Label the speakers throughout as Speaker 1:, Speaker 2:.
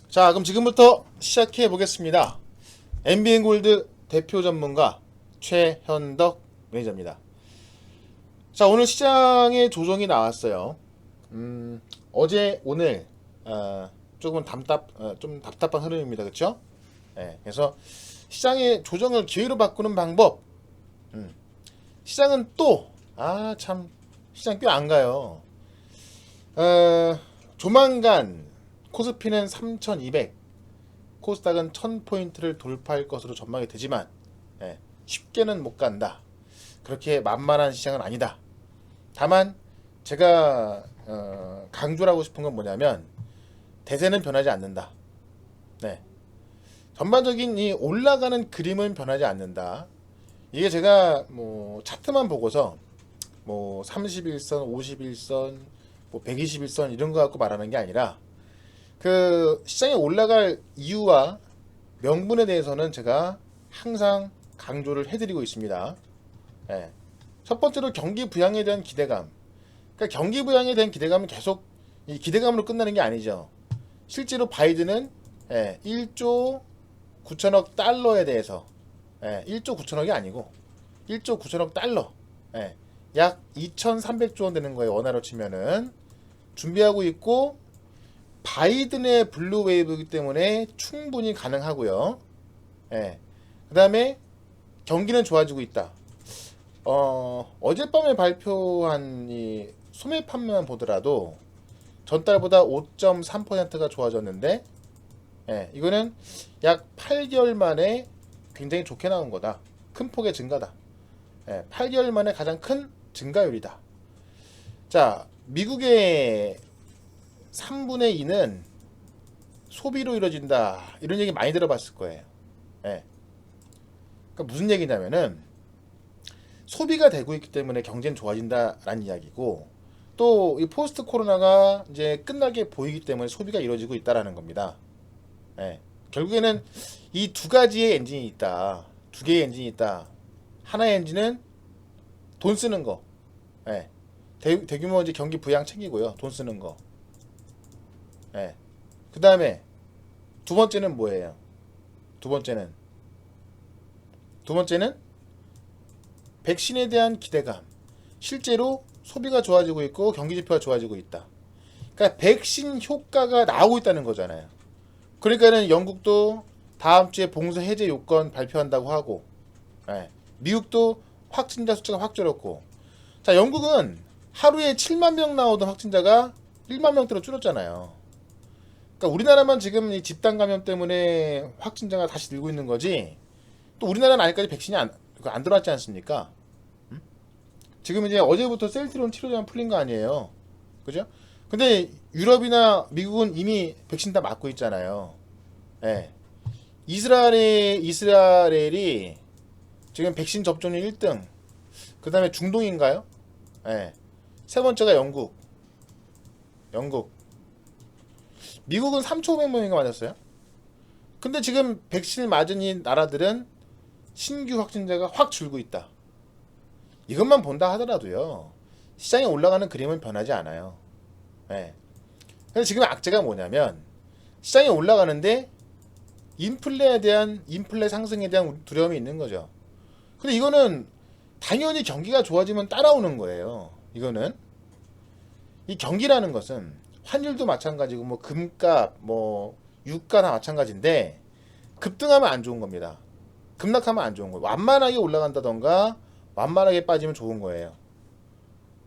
Speaker 1: 자, 그럼 지금부터 시작해 보겠습니다. MBN골드 대표 전문가 최현덕 매니저입니다. 자, 오늘 시장에 조정이 나왔어요. 어제 오늘 조금 좀 답답한 흐름입니다. 그렇죠? 그래서 시장의 조정을 기회로 바꾸는 방법. 시장은 또 참 시장 꽤 안 가요. 조만간 코스피는 3200, 코스닥은 1000포인트를 돌파할 것으로 전망이 되지만 쉽게는 못 간다. 그렇게 만만한 시장은 아니다. 다만 제가 강조를 하고 싶은 건 뭐냐면 대세는 변하지 않는다. 네. 전반적인 이 올라가는 그림은 변하지 않는다. 이게 제가 뭐 차트만 보고서 뭐 31선, 51선, 뭐 121선 이런 거 갖고 말하는 게 아니라 그 시장에 올라갈 이유와 명분에 대해서는 제가 항상 강조를 해드리고 있습니다. 예. 첫 번째로 경기 부양에 대한 기대감. 그러니까 경기 부양에 대한 기대감은 계속 이 기대감으로 끝나는 게 아니죠. 실제로 바이든은 1조 9천억 달러에 대해서 1조 9천억이 아니고 1조 9천억 달러 약 2,300조 원 되는 거예요. 원화로 치면은 준비하고 있고 바이든의 블루 웨이브이기 때문에 충분히 가능하고요. 그 다음에 경기는 좋아지고 있다. 어젯밤에 발표한 이 소매 판매만 보더라도 전달보다 5.3%가 좋아졌는데, 이거는 약 8개월 만에 굉장히 좋게 나온 거다. 큰 폭의 증가다. 8개월 만에 가장 큰 증가율이다. 자, 미국의 3분의 2는 소비로 이루어진다. 이런 얘기 많이 들어봤을 거예요. 그러니까 무슨 얘기냐면은 소비가 되고 있기 때문에 경제는 좋아진다라는 이야기고 또 이 포스트 코로나가 이제 끝나게 보이기 때문에 소비가 이루어지고 있다라는 겁니다. 결국에는 이 두 가지의 엔진이 있다. 두 개의 엔진이 있다. 하나의 엔진은 돈 쓰는 거. 대규모 이제 경기 부양 챙기고요. 돈 쓰는 거. 그 다음에 두 번째는 뭐예요? 두 번째는 백신에 대한 기대감. 실제로 소비가 좋아지고 있고 경기 지표가 좋아지고 있다. 그러니까 백신 효과가 나오고 있다는 거잖아요. 그러니까는 영국도 다음 주에 봉쇄 해제 요건 발표한다고 하고, 미국도 확진자 숫자가 확 줄었고, 자, 영국은 하루에 7만 명 나오던 확진자가 1만 명대로 줄었잖아요. 그러니까 우리나라만 지금 이 집단 감염 때문에 확진자가 다시 늘고 있는 거지. 또 우리나라는 아직까지 백신이 안 들어왔지 않습니까? 지금 이제 어제부터 셀트리온 치료제만 풀린 거 아니에요. 그죠? 근데 유럽이나 미국은 이미 백신 다 맞고 있잖아요. 예. 이스라엘이 지금 백신 접종률 1등. 그 다음에 중동인가요? 세 번째가 영국. 미국은 3,500명인가 맞았어요. 근데 지금 백신을 맞은 이 나라들은 신규 확진자가 확 줄고 있다. 이것만 본다 하더라도요. 시장에 올라가는 그림은 변하지 않아요. 그래서 지금 악재가 뭐냐면 시장이 올라가는데 인플레 상승에 대한 두려움이 있는 거죠. 근데 이거는 당연히 경기가 좋아지면 따라오는 거예요. 이거는 이 경기라는 것은 환율도 마찬가지고 뭐 금값 뭐 유가 다 마찬가지인데 급등하면 안 좋은 겁니다. 급락하면 안 좋은 거예요. 완만하게 올라간다던가 완만하게 빠지면 좋은 거예요.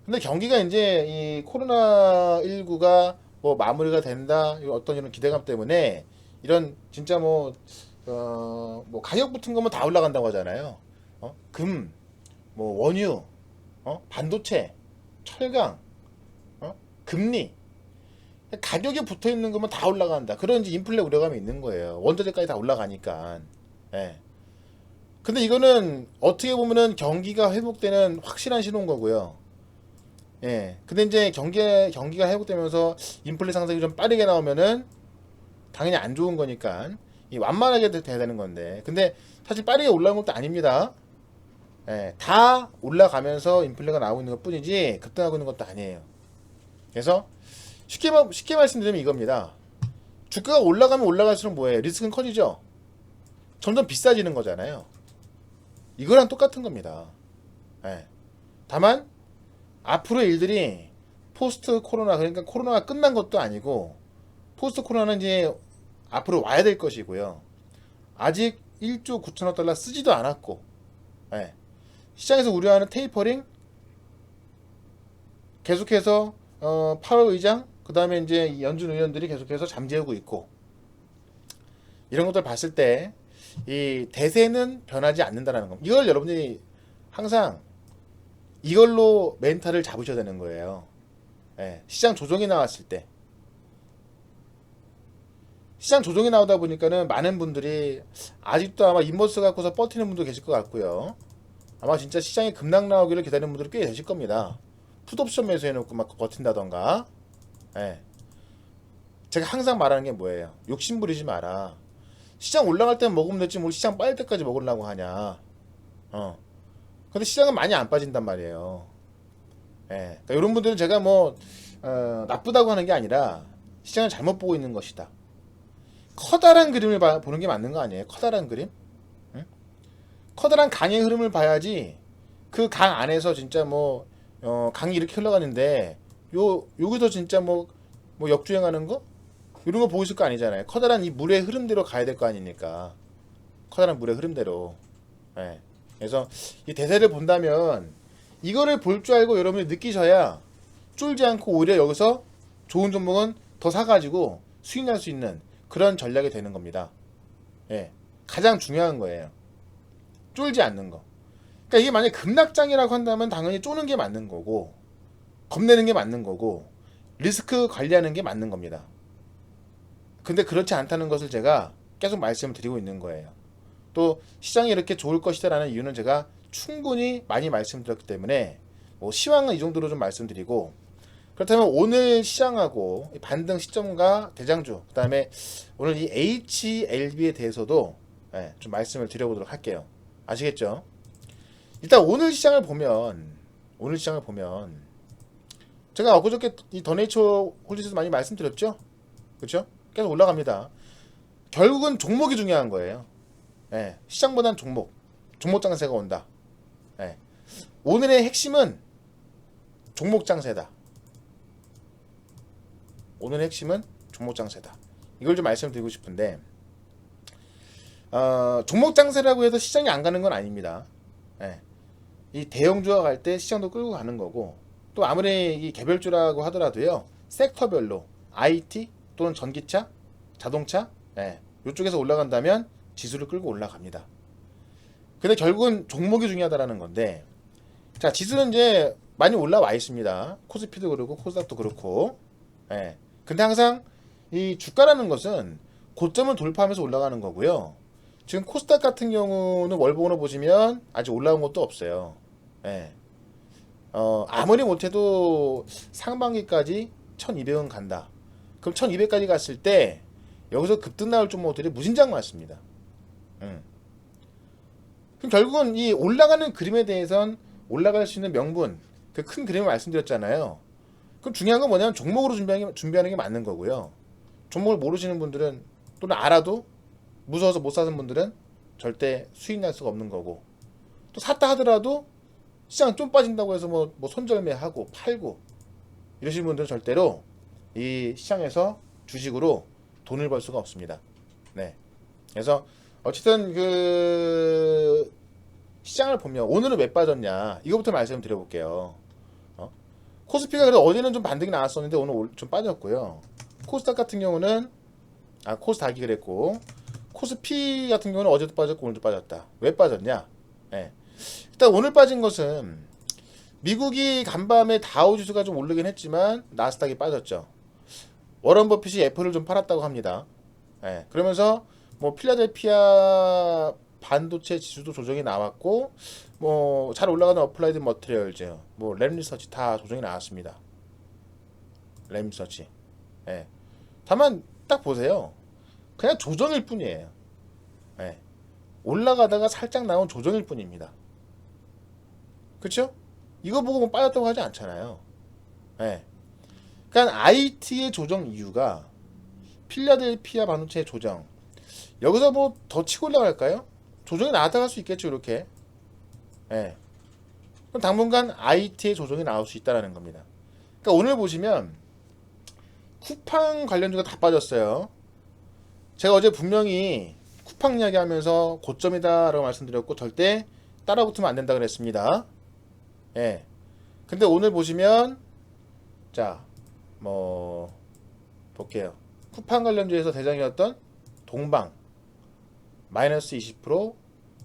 Speaker 1: 근데 경기가 이제 이 코로나19가 뭐 마무리가 된다 어떤 이런 기대감 때문에 이런 진짜 뭐 가격 붙은 거면 다 올라간다고 하잖아요. 뭐 원유, 반도체, 철강, 금리 가격에 붙어 있는 거면 다 올라간다. 그런 이제 인플레 우려감이 있는 거예요. 원자재까지 다 올라가니까. 근데 이거는 어떻게 보면은 경기가 회복되는 확실한 신호인 거고요. 근데 이제 경기가 회복되면서 인플레 상승이 좀 빠르게 나오면은 당연히 안 좋은 거니까 이 완만하게 돼야 되는 건데. 근데 사실 빠르게 올라온 것도 아닙니다. 다 올라가면서 인플레가 나오고 있는 것 뿐이지 급등하고 있는 것도 아니에요. 그래서 쉽게 말씀드리면 이겁니다. 주가가 올라가면 올라갈수록 뭐예요? 리스크는 커지죠. 점점 비싸지는 거잖아요. 이거랑 똑같은 겁니다. 예. 다만 앞으로 일들이 포스트 코로나, 그러니까 코로나가 끝난 것도 아니고 포스트 코로나는 이제 앞으로 와야 될 것이고요. 아직 1조 9천억 달러 쓰지도 않았고, 예. 시장에서 우려하는 테이퍼링 계속해서 파월 의장, 그 다음에 이제 연준 의원들이 계속해서 잠재우고 있고, 이런 것들 봤을 때 이 대세는 변하지 않는다라는 겁니다. 이걸 여러분들이 항상 이걸로 멘탈을 잡으셔야 되는 거예요. 예, 시장 조정이 나왔을 때, 시장 조정이 나오다 보니까는 많은 분들이 아직도 아마 인버스 갖고서 버티는 분도 계실 것 같고요. 아마 진짜 시장에 급락 나오기를 기다리는 분들이 꽤 계실 겁니다. 풋옵션 매수해놓고 막 버틴다던가. 예. 제가 항상 말하는 게 뭐예요? 욕심 부리지 마라. 시장 올라갈 때는 먹으면 됐지 뭘 시장 빠질 때까지 먹으려고 하냐. 근데 시장은 많이 안 빠진단 말이에요. 예. 그러니까 이런 분들은 제가 뭐 나쁘다고 하는 게 아니라 시장을 잘못 보고 있는 것이다. 커다란 그림을 보는 게 맞는 거 아니에요? 커다란 그림? 응? 커다란 강의 흐름을 봐야지 그 강 안에서 진짜 뭐 강이 이렇게 흘러가는데 여기서 진짜 뭐 역주행하는 거? 이런 거 보고 있을 거 아니잖아요. 커다란 이 물의 흐름대로 가야 될 거 아닙니까? 커다란 물의 흐름대로. 예. 그래서 이 대세를 본다면 이거를 볼 줄 알고 여러분이 느끼셔야 쫄지 않고 오히려 여기서 좋은 종목은 더 사가지고 수익 날 수 있는 그런 전략이 되는 겁니다. 예. 가장 중요한 거예요. 쫄지 않는 거. 그러니까 이게 만약에 급락장이라고 한다면 당연히 쪼는 게 맞는 거고, 겁내는 게 맞는 거고, 리스크 관리하는 게 맞는 겁니다. 근데 그렇지 않다는 것을 제가 계속 말씀을 드리고 있는 거예요. 또 시장이 이렇게 좋을 것이다라는 이유는 제가 충분히 많이 말씀드렸기 때문에 뭐 시황은 이 정도로 좀 말씀드리고, 그렇다면 오늘 시장하고 반등 시점과 대장주, 그 다음에 오늘 이 HLB에 대해서도 좀 말씀을 드려보도록 할게요. 아시겠죠? 일단 오늘 시장을 보면 제가 엊그저께 이 더네이처 홀딩스 많이 말씀드렸죠? 그렇죠? 계속 올라갑니다. 결국은 종목이 중요한 거예요. 예, 시장보다는 종목 장세가 온다. 예, 오늘의 핵심은 종목 장세다. 오늘의 핵심은 종목 장세다. 이걸 좀 말씀드리고 싶은데, 종목 장세라고 해서 시장이 안 가는 건 아닙니다. 예, 이 대형주가 갈 때 시장도 끌고 가는 거고, 또 아무리 이 개별주라고 하더라도요, 섹터별로 IT 또는 전기차, 자동차, 이쪽에서 올라간다면 지수를 끌고 올라갑니다. 근데 결국은 종목이 중요하다라는 건데, 자, 지수는 이제 많이 올라와 있습니다. 코스피도 그렇고 코스닥도 그렇고. 근데 항상 이 주가라는 것은 고점을 돌파하면서 올라가는 거고요. 지금 코스닥 같은 경우는 월봉으로 보시면 아직 올라온 것도 없어요. 아무리 못해도 상반기까지 1200은 간다. 그럼 1200까지 갔을 때 여기서 급등 나올 종목들이 무진장 많습니다. 그럼 결국은 이 올라가는 그림에 대해선 올라갈 수 있는 명분, 그 큰 그림을 말씀드렸잖아요. 그럼 중요한 건 뭐냐면 종목으로 준비하는 게 맞는 거고요. 종목을 모르시는 분들은, 또는 알아도 무서워서 못 사는 분들은 절대 수익 날 수가 없는 거고, 또 샀다 하더라도 시장 좀 빠진다고 해서 뭐 손절매하고 팔고 이러시는 분들은 절대로 이 시장에서 주식으로 돈을 벌 수가 없습니다. 네. 그래서 어쨌든 그 시장을 보면 오늘은 왜 빠졌냐, 이거부터 말씀을 드려볼게요. 코스피가 그래도 어제는 좀 반등이 나왔었는데 오늘 좀 빠졌고요. 코스닥 같은 경우는 코스닥이 그랬고, 코스피 같은 경우는 어제도 빠졌고 오늘도 빠졌다. 왜 빠졌냐? 일단 오늘 빠진 것은 미국이 간밤에 다우지수가 좀 오르긴 했지만 나스닥이 빠졌죠. 워런 버핏이 애플을 좀 팔았다고 합니다. 그러면서 뭐 필라델피아 반도체 지수도 조정이 나왔고, 뭐 잘 올라가는 어플라이드 머티리얼즈, 뭐 램리서치 다 조정이 나왔습니다. 램리서치. 다만 딱 보세요. 그냥 조정일 뿐이에요. 올라가다가 살짝 나온 조정일 뿐입니다. 그쵸? 이거 보고 뭐 빠졌다고 하지 않잖아요. 그러니까 IT의 조정 이유가 필라델피아 반도체 조정. 여기서 뭐 더 치고 올라갈까요? 조정이 나왔다 갈 수 있겠죠, 이렇게. 예. 그럼 당분간 IT의 조정이 나올 수 있다는 겁니다. 그러니까 오늘 보시면 쿠팡 관련주가 다 빠졌어요. 제가 어제 분명히 쿠팡 이야기하면서 고점이다라고 말씀드렸고 절대 따라붙으면 안 된다 그랬습니다. 예. 근데 오늘 보시면 자, 뭐 볼게요. 쿠팡 관련주에서 대장이었던 동방 마이너스 20%,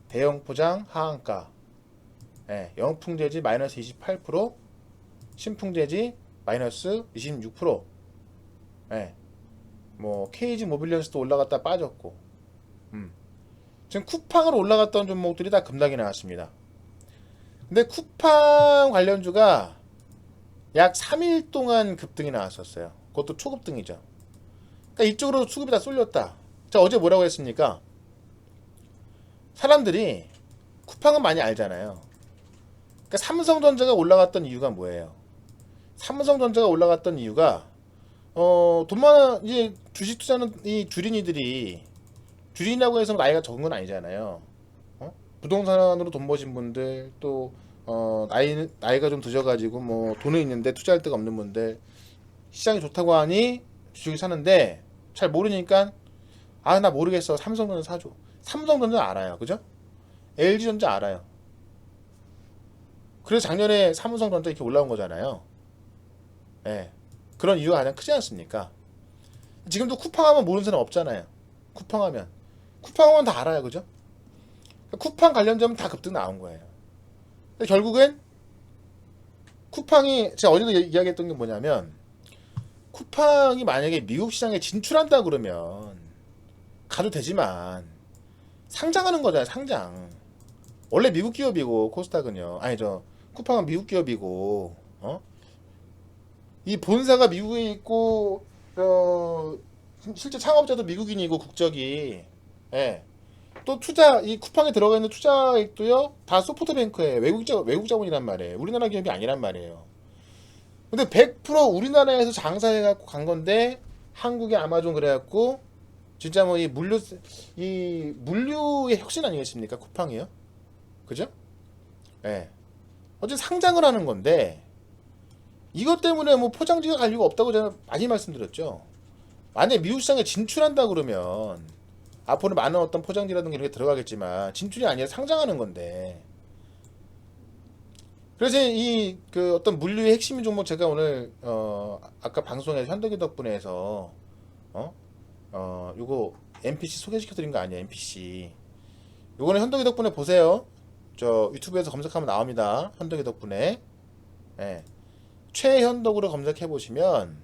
Speaker 1: 대형 포장 하한가, 예, 영풍재지 마이너스 28%, 신풍재지 마이너스 26%, 예, 뭐 KG 모빌리언스도 올라갔다 빠졌고, 지금 쿠팡으로 올라갔던 종목들이 다 급락이 나왔습니다. 근데 쿠팡 관련주가 약 3일 동안 급등이 나왔었어요. 그것도 초급등이죠. 그러니까 이쪽으로 수급이 다 쏠렸다. 자, 어제 뭐라고 했습니까? 사람들이 쿠팡은 많이 알잖아요. 그러니까 삼성전자가 올라갔던 이유가 뭐예요? 삼성전자가 올라갔던 이유가 돈 많은 이제 주식 투자는 이 주린이라고 해서 나이가 적은 건 아니잖아요. 부동산으로 돈 버신 분들 또 나이가 좀 드셔가지고 뭐 돈은 있는데 투자할 데가 없는 분들 시장이 좋다고 하니 주식을 사는데 잘 모르니까 아 나 모르겠어 삼성전자 사줘. 삼성전자 알아요, 그죠? LG전자 알아요. 그래서 작년에 삼성전자 이렇게 올라온 거잖아요. 예. 그런 이유가 가장 크지 않습니까? 지금도 쿠팡하면 모르는 사람 없잖아요. 쿠팡하면 다 알아요, 그죠? 쿠팡 관련점은 다 급등 나온 거예요. 근데 결국엔 쿠팡이 제가 어제도 이야기했던 게 뭐냐면 쿠팡이 만약에 미국 시장에 진출한다 그러면 가도 되지만 상장하는 거잖아요, 상장. 원래 미국 기업이고 코스닥은요. 아니죠. 쿠팡은 미국 기업이고 이 본사가 미국에 있고 실제 창업자도 미국인이고 국적이 예. 또 이 쿠팡에 들어가 있는 투자액도요 다 소프트뱅크예요. 외국 자본이란 말이에요. 우리나라 기업이 아니란 말이에요. 근데 100% 우리나라에서 장사해갖고 간 건데 한국의 아마존 그래갖고 진짜 뭐 이 물류의 혁신 아니겠습니까? 쿠팡이요, 그죠? 예. 어쨌든 상장을 하는 건데 이것 때문에 뭐 포장지가 갈 이유가 없다고 제가 많이 말씀드렸죠. 만약에 미국 시장에 진출한다 그러면 앞으로 많은 어떤 포장지라든가 이런 게 들어가겠지만 진출이 아니라 상장하는 건데 그래서 이 그 어떤 물류의 핵심 종목 제가 오늘 아까 방송에서 현덕이 덕분에 해서 요거 NPC 소개시켜 드린 거 아니에요, NPC. 요거는 현덕이 덕분에 보세요. 저 유튜브에서 검색하면 나옵니다. 현덕이 덕분에. 예. 최현덕으로 검색해 보시면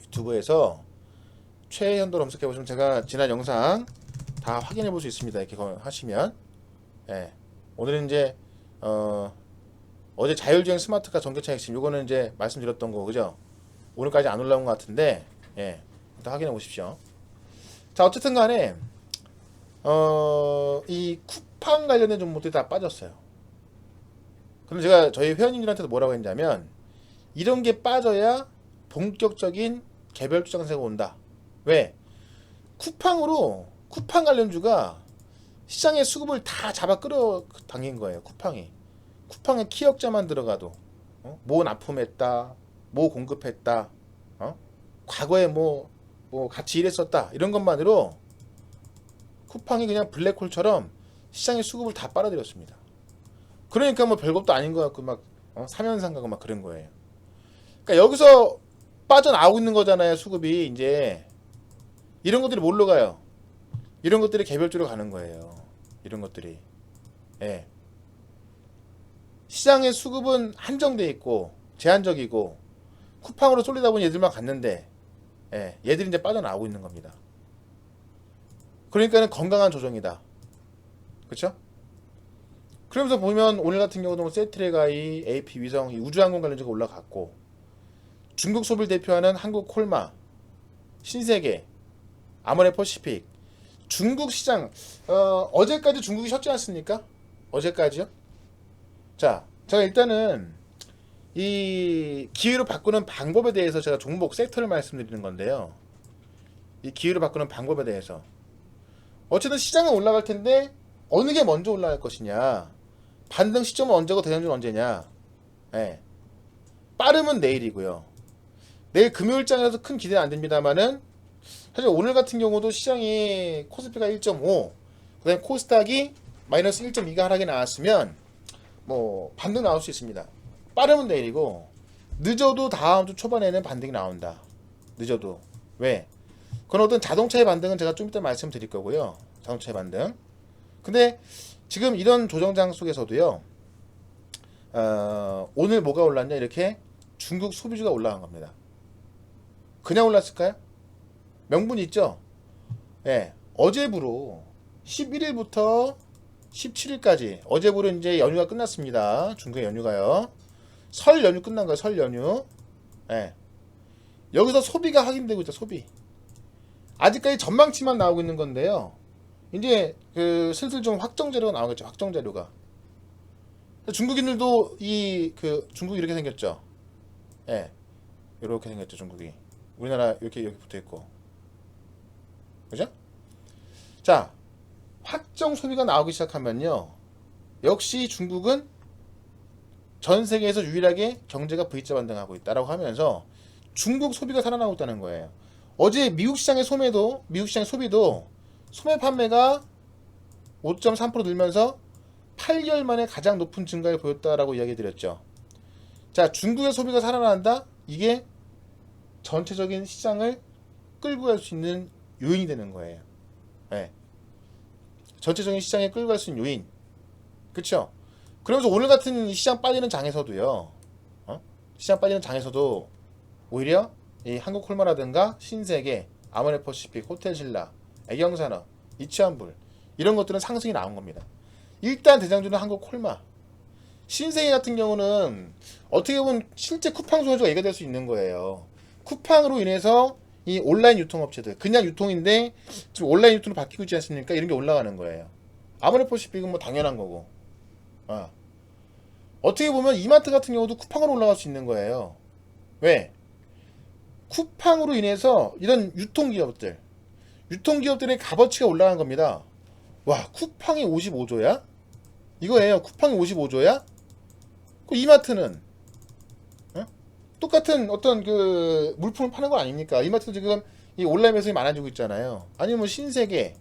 Speaker 1: 유튜브에서 최현덕 검색해 보시면 제가 지난 영상 다 확인해 볼 수 있습니다. 이렇게 하시면 예. 오늘은 이제 어제 자율주행 스마트카 전기차 핵심 요거는 이제 말씀드렸던 거 그죠? 오늘까지 안 올라온 것 같은데 예. 일단 확인해 보십시오. 자, 어쨌든 간에 이 쿠팡 관련된 종목들이 다 빠졌어요. 그럼 제가 저희 회원님들한테도 뭐라고 했냐면 이런 게 빠져야 본격적인 개별 투자 강세가 온다. 왜? 쿠팡 관련주가 시장의 수급을 다 잡아 끌어당긴 거예요. 쿠팡에 키역자만 들어가도 뭐 납품했다, 뭐 공급했다, 과거에 뭐 같이 일했었다 이런 것만으로 쿠팡이 그냥 블랙홀처럼 시장의 수급을 다 빨아들였습니다. 그러니까 뭐 별것도 아닌 것 같고 막 사면상 가고 막 그런 거예요. 그러니까 여기서 빠져나오고 있는 거잖아요. 수급이 이제 이런 것들이 뭘로 가요? 이런 것들이 개별주로 가는 거예요. 이런 것들이 예. 시장의 수급은 한정돼 있고 제한적이고 쿠팡으로 쏠리다 보니 얘들만 갔는데 예. 얘들이 이제 빠져나오고 있는 겁니다. 그러니까는 건강한 조정이다. 그렇죠? 그러면서 보면 오늘 같은 경우도 세트레가이, AP 위성, 우주항공 관련주가 올라갔고 중국 소비를 대표하는 한국콜마, 신세계, 아모레퍼시픽 중국 시장 어제까지 중국이 쉬었지 않습니까? 어제까지요? 자, 제가 일단은 이 기회로 바꾸는 방법에 대해서 제가 종목 섹터를 말씀드리는 건데요. 이 기회를 바꾸는 방법에 대해서. 어쨌든 시장은 올라갈 텐데 어느 게 먼저 올라갈 것이냐. 반등 시점은 언제고 대장주는 언제냐. 예. 빠르면 내일이고요. 내일 금요일장에서 큰 기대는 안 됩니다만은 사실 오늘 같은 경우도 시장이 코스피가 1.5, 그다음에 코스닥이 마이너스 1.2가 하락이 나왔으면 뭐 반등 나올 수 있습니다. 빠르면 내일이고 늦어도 다음 주 초반에는 반등이 나온다. 늦어도. 왜? 그건 어떤 자동차의 반등은 제가 좀 이따 말씀드릴 거고요. 자동차의 반등. 근데 지금 이런 조정장 속에서도요. 오늘 뭐가 올랐냐? 이렇게 중국 소비주가 올라간 겁니다. 그냥 올랐을까요? 명분이 있죠? 예. 어제부로 11일부터 17일까지 어제부로 이제 연휴가 끝났습니다. 중국의 연휴가요. 설 연휴 끝난 거예요. 설 연휴. 예. 여기서 소비가 확인되고 있죠. 소비. 아직까지 전망치만 나오고 있는 건데요. 이제 그 슬슬 좀 확정 자료가 나오겠죠. 확정 자료가. 중국인들도 이 그 중국이 이렇게 생겼죠. 예. 이렇게 생겼죠. 중국이. 우리나라 이렇게 여기 붙어 있고. 그죠? 자, 확정 소비가 나오기 시작하면요. 역시 중국은 전 세계에서 유일하게 경제가 V자 반등하고 있다라고 하면서 중국 소비가 살아나고 있다는 거예요. 어제 미국 시장의 소비도 소매 판매가 5.3% 늘면서 8개월 만에 가장 높은 증가를 보였다라고 이야기 드렸죠. 자, 중국의 소비가 살아난다? 이게 전체적인 시장을 끌고 갈 수 있는 요인이 되는 거예요. 네. 전체적인 시장에 끌고 갈 수 있는 요인. 그쵸? 그러면서 오늘 같은 시장 빠지는 장에서도요. 시장 빠지는 장에서도 오히려 이 한국콜마라든가 신세계, 아모레퍼시픽, 호텔신라, 애경산업, 이치환불 이런 것들은 상승이 나온 겁니다. 일단 대장주는 한국콜마. 신세계 같은 경우는 어떻게 보면 실제 쿠팡 소유주가 얘가 될 수 있는 거예요. 쿠팡으로 인해서 이 온라인 유통업체들 그냥 유통인데 지금 온라인 유통으로 바뀌고 있지 않습니까? 이런 게 올라가는 거예요. 아모레퍼시픽은 뭐 당연한 거고. 어떻게 보면 이마트 같은 경우도 쿠팡으로 올라갈 수 있는 거예요. 왜? 쿠팡으로 인해서 이런 유통기업들의 값어치가 올라간 겁니다. 와, 쿠팡이 55조야? 이거예요. 쿠팡이 55조야? 그 이마트는 똑같은 어떤 그 물품을 파는 거 아닙니까? 이마트도 지금 이 온라인 매수이 많아지고 있잖아요. 아니면 신세계,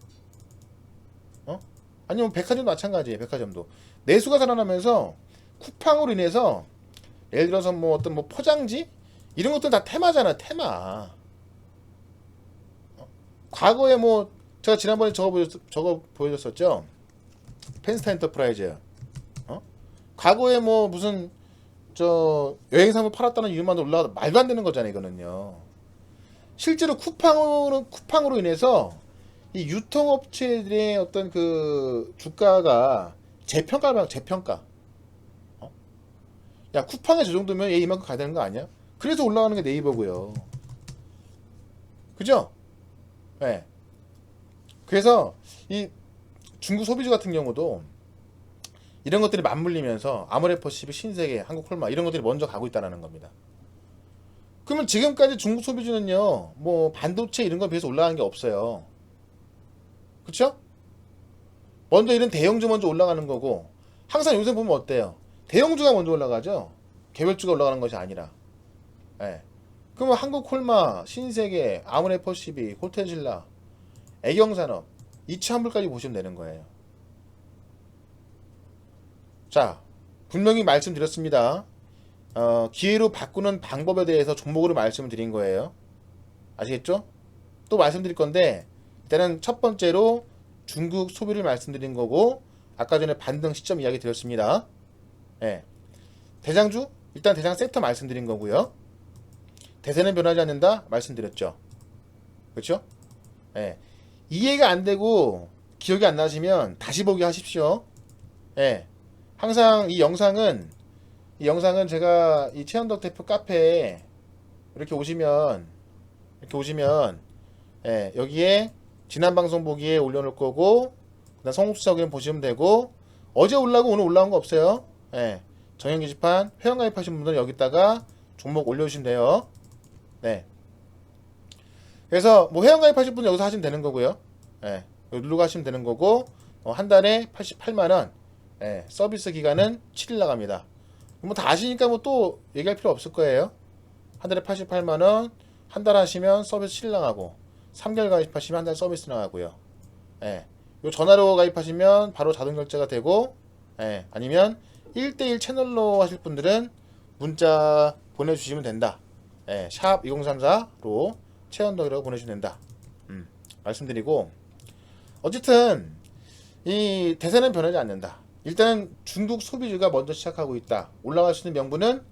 Speaker 1: 아니면 백화점도 마찬가지예요. 백화점도 내수가 살아나면서 쿠팡으로 인해서 예를 들어서 뭐 어떤 뭐 포장지 이런 것들 다 테마잖아. 테마. 과거에 뭐 제가 지난번에 저거 보여줬었죠. 펜스타 엔터프라이즈. 과거에 뭐 무슨 저 여행사무 팔았다는 이유만 올라가 말도 안 되는 거잖아요. 이거는요. 실제로 쿠팡으로 인해서 이 유통업체들의 어떤 그 주가가 재평가. 야, 쿠팡에 저 정도면 얘 이만큼 가야 되는 거 아니야? 그래서 올라가는 게 네이버고요. 그죠? 네. 그래서 이 중국 소비주 같은 경우도 이런 것들이 맞물리면서 아모레퍼시픽, 신세계, 한국콜마 이런 것들이 먼저 가고 있다는 겁니다. 그러면 지금까지 중국 소비주는요, 뭐 반도체 이런 거에 비해서 올라간 게 없어요. 그쵸? 먼저 이런 대형주 먼저 올라가는 거고, 항상 요새 보면 어때요? 대형주가 먼저 올라가죠? 개별주가 올라가는 것이 아니라. 예. 그러면 한국콜마, 신세계, 아모레퍼시픽, 호텔신라, 애경산업, 이치환불까지 보시면 되는 거예요. 자, 분명히 말씀드렸습니다. 기회로 바꾸는 방법에 대해서 종목으로 말씀을 드린 거예요. 아시겠죠? 또 말씀드릴 건데 일단은 첫 번째로 중국 소비를 말씀드린 거고 아까 전에 반등 시점 이야기 드렸습니다. 예. 대장주? 일단 대장 섹터 말씀드린 거고요. 대세는 변하지 않는다 말씀드렸죠. 그렇죠? 예. 이해가 안 되고 기억이 안 나시면 다시 보기 하십시오. 예. 항상 이 영상은 제가 이 최현덕 대표 카페에 이렇게 오시면 예, 여기에 지난 방송 보기에 올려놓을 거고 그다음 성국수사 의견 보시면 되고 어제 올라오고 오늘 올라온 거 없어요. 예, 정형 게시판 회원 가입하신 분들은 여기다가 종목 올려주시면 돼요. 네. 그래서 뭐 회원 가입하실 분은 여기서 하시면 되는 거고요. 예, 여기 누르고 하시면 되는 거고, 한 달에 88만 원, 예, 서비스 기간은 7일 나갑니다. 뭐 다 아시니까 뭐 또 얘기할 필요 없을 거예요. 한 달에 88만 원, 한 달 하시면 서비스 7일 나가고, 3개월 가입하시면 한 달 서비스 나가고요. 예, 요 전화로 가입하시면 바로 자동 결제가 되고, 예, 아니면 1대1 채널로 하실 분들은 문자 보내주시면 된다. 예, 샵 2034로 채원덕이라고 보내주시면 된다. 말씀드리고, 어쨌든 이 대세는 변하지 않는다. 일단은 중국 소비주가 먼저 시작하고 있다. 올라갈 수 있는 명분은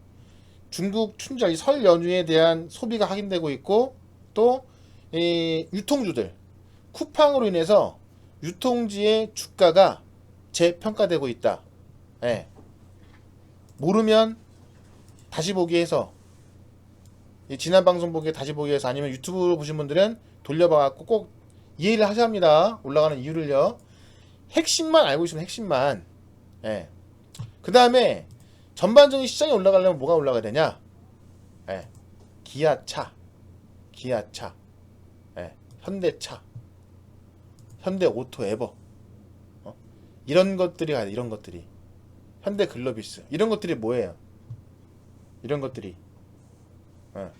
Speaker 1: 중국 춘절 설 연휴에 대한 소비가 확인되고 있고, 또 이 유통주들 쿠팡으로 인해서 유통지의 주가가 재평가되고 있다. 예. 모르면 다시 보기 해서, 이 지난 방송 보기 다시 보기 해서, 아니면 유튜브로 보신 분들은 돌려봐갖고 꼭 이해를 하셔야 합니다. 올라가는 이유를요. 핵심만 알고 있으면 핵심만. 예. 그 다음에 전반적인 시장이 올라가려면 뭐가 올라가야 되냐? 예. 기아차, 기아차, 예. 현대차, 현대오토에버, 이런 것들이 가야 돼. 이런 것들이. 현대글로비스, 이런 것들이 뭐예요? 이런 것들이, 예.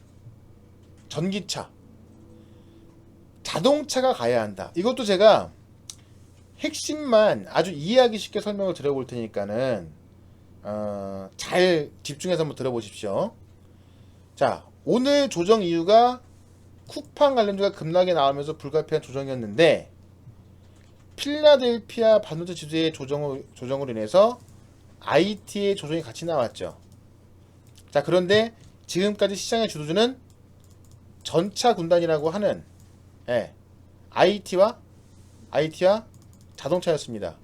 Speaker 1: 전기차, 자동차가 가야 한다. 이것도 제가 핵심만 아주 이해하기 쉽게 설명을 드려볼 테니까는 잘 집중해서 한번 들어보십시오. 자, 오늘 조정 이유가 쿠팡 관련주가 급락에 나오면서 불가피한 조정이었는데, 필라델피아 반도체 지수의 조정으로 인해서 IT의 조정이 같이 나왔죠. 자, 그런데 지금까지 시장의 주도주는 전차 군단이라고 하는, 예, IT와 자동차였습니다.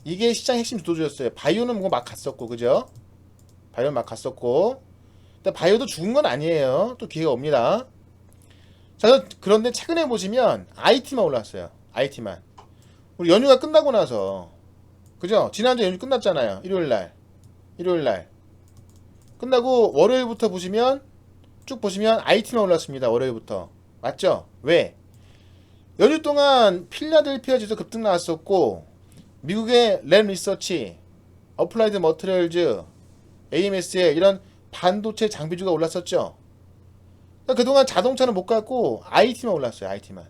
Speaker 1: 이게 시장 핵심 주도주였어요. 바이오는 뭐 막 갔었고, 그죠? 바이오는 막 갔었고, 근데 바이오도 죽은 건 아니에요. 또 기회가 옵니다. 자, 그런데 최근에 보시면 IT만 올랐어요. IT만. 우리 연휴가 끝나고 나서, 그죠? 지난주 연휴 끝났잖아요. 일요일날 끝나고 월요일부터 보시면, 쭉 보시면 IT만 올랐습니다. 월요일부터. 맞죠? 왜? 연휴 동안 필라델피아 지수 급등 나왔었고, 미국의 램 리서치, 어플라이드 머티리얼즈, AMS의 이런 반도체 장비주가 올랐었죠. 그러니까 그동안 자동차는 못 갔고 IT만 올랐어요. IT만.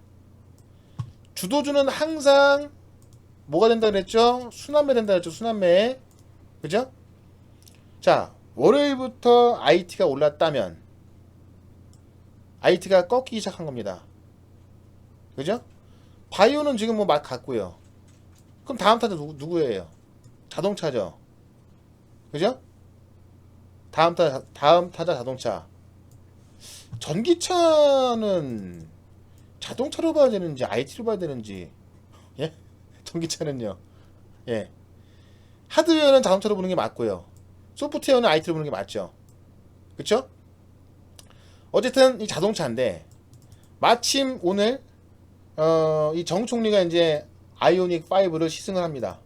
Speaker 1: 주도주는 항상 뭐가 된다 그랬죠? 순환매 된다 그랬죠. 순환매. 그죠? 자, 월요일부터 IT가 올랐다면 IT가 꺾이기 시작한 겁니다. 그죠? 바이오는 지금 뭐 막 갔고요. 그럼 다음 타자 누구예요? 자동차죠. 그죠? 다음 타자 자동차. 전기차는 자동차로 봐야 되는지 IT로 봐야 되는지. 예? 전기차는요. 예. 하드웨어는 자동차로 보는 게 맞고요. 소프트웨어는 IT로 보는 게 맞죠. 그쵸? 어쨌든 이 자동차인데, 마침 오늘 이 정 총리가 이제 아이오닉 5를 시승을 합니다.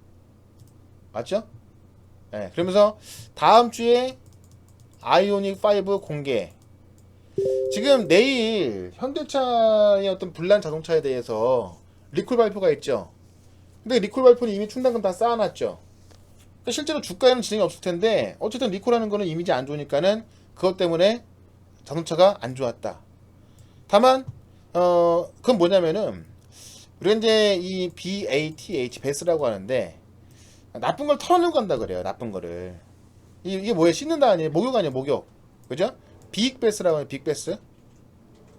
Speaker 1: 맞죠? 네, 그러면서 다음 주에 아이오닉 5 공개. 지금 내일 현대차의 어떤 불난 자동차에 대해서 리콜 발표가 있죠. 근데 리콜 발표는 이미 충당금 다 쌓아놨죠. 그러니까 실제로 주가에는 진행이 없을 텐데, 어쨌든 리콜하는 거는 이미지 안 좋으니까는 그것 때문에 자동차가 안 좋았다. 다만 그건 뭐냐면은, 우리가 이제 이 BATH, 베스라고 하는데, 나쁜 걸 털어내고 간다 그래요. 나쁜 거를. 이게 뭐예요? 씻는다 아니에요? 목욕 아니에요? 목욕. 그죠? 빅베스라고 해요. 빅베스.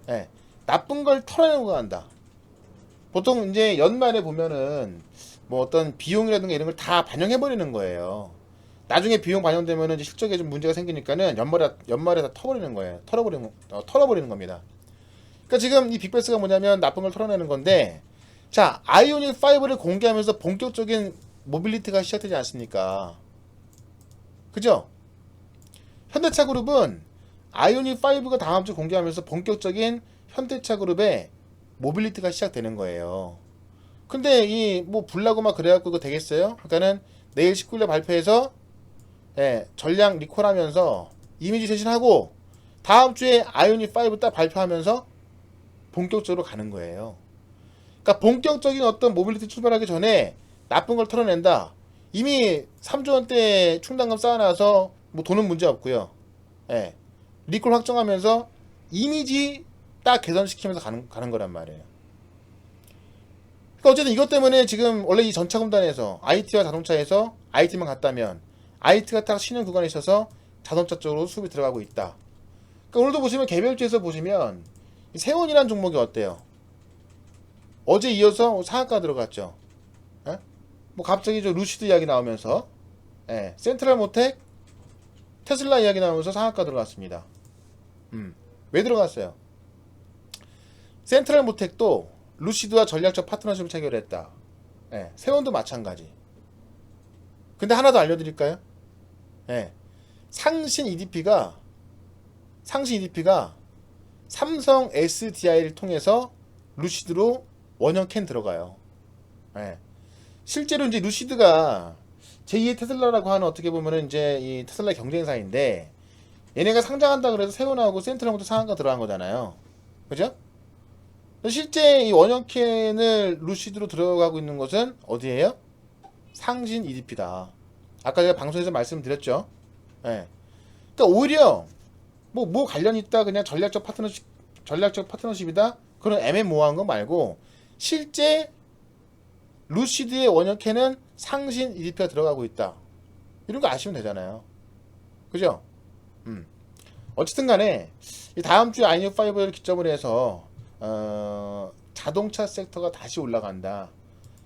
Speaker 1: 예. 나쁜 걸 털어내고 간다. 보통 이제 연말에 보면은 뭐 어떤 비용이라든가 이런 걸 다 반영해버리는 거예요. 나중에 비용 반영되면은 이제 실적에 좀 문제가 생기니까는 연말에 다 털어버리는 거예요. 털어버리는 겁니다. 그러니까 지금 이 빅베스가 뭐냐면 나쁜 걸 털어내는 건데, 자, 아이오닉 5를 공개하면서 본격적인 모빌리티가 시작되지 않습니까? 그죠? 현대차 그룹은 아이오닉 5가 다음 주 공개하면서 본격적인 현대차 그룹의 모빌리티가 시작되는 거예요. 근데 이 뭐 불나고 막 그래갖고 그거 되겠어요? 그러니까는 내일 19일에 발표해서, 예, 전량 리콜하면서 이미지 쇄신하고, 다음 주에 아이오닉 5 딱 발표하면서 본격적으로 가는 거예요. 그러니까 본격적인 어떤 모빌리티 출발하기 전에 나쁜 걸 털어낸다. 이미 3조 원대 충당금 쌓아놔서 뭐 돈은 문제 없고요. 예. 리콜 확정하면서 이미지 딱 개선시키면서 가는 거란 말이에요. 그러니까 어쨌든 이것 때문에 지금 원래 이 전차공단에서 IT와 자동차에서 IT만 갔다면 IT가 딱 쉬는 구간에 있어서 자동차 쪽으로 수급이 들어가고 있다. 그러니까 오늘도 보시면 개별주에서 보시면 세원이라는 종목이 어때요? 어제 이어서 상한가 들어갔죠. 예? 뭐 갑자기 저 루시드 이야기 나오면서 예. 센트럴 모텍 테슬라 이야기 나오면서 상한가 들어갔습니다. 왜 들어갔어요? 센트럴 모텍도 루시드와 전략적 파트너십을 체결했다. 예. 세원도 마찬가지. 근데 하나 더 알려드릴까요? 예. 상신 EDP가 삼성 SDI를 통해서 루시드로 원형 캔 들어가요. 예. 실제로 이제 루시드가 제2의 테슬라라고 하는 어떻게 보면은 이제 이 테슬라 경쟁사인데 얘네가 상장한다 그래서 세원하고 센트럴부터 상한가 들어간 거잖아요. 그죠? 실제 이 원형 캔을 루시드로 들어가고 있는 것은 어디예요? 상신 EDP다. 아까 제가 방송에서 말씀드렸죠. 예. 그러니까 오히려 뭐 관련 있다 그냥 전략적 파트너십이다 그런 애매모호한 거 말고 실제 루시드의 원형캐는 상신 EDP가 들어가고 있다. 이런 거 아시면 되잖아요. 그죠? 어쨌든 간에 이 다음 주에 아이언5를 기점으로 해서 자동차 섹터가 다시 올라간다.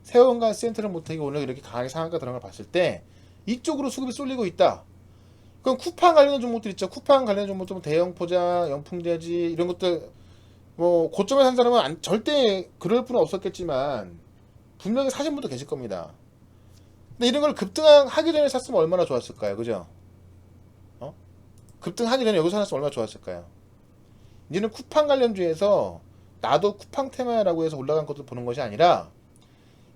Speaker 1: 세원과 센트럴 모텍이 오늘 이렇게 강하게 상한가 들어간 걸 봤을 때 이쪽으로 수급이 쏠리고 있다. 그럼 쿠팡 관련된 종목들 있죠. 쿠팡 관련된 종목들 대형 포장, 영풍대지 이런 것들 뭐 고점에 산 사람은 절대 그럴 분은 없었겠지만 분명히 사신 분도 계실 겁니다. 근데 이런 걸 급등하기 전에 샀으면 얼마나 좋았을까요? 그죠? 급등하기 전에 여기서 샀으면 얼마나 좋았을까요? 이제는 쿠팡 관련주에서 나도 쿠팡 테마라고 해서 올라간 것도 보는 것이 아니라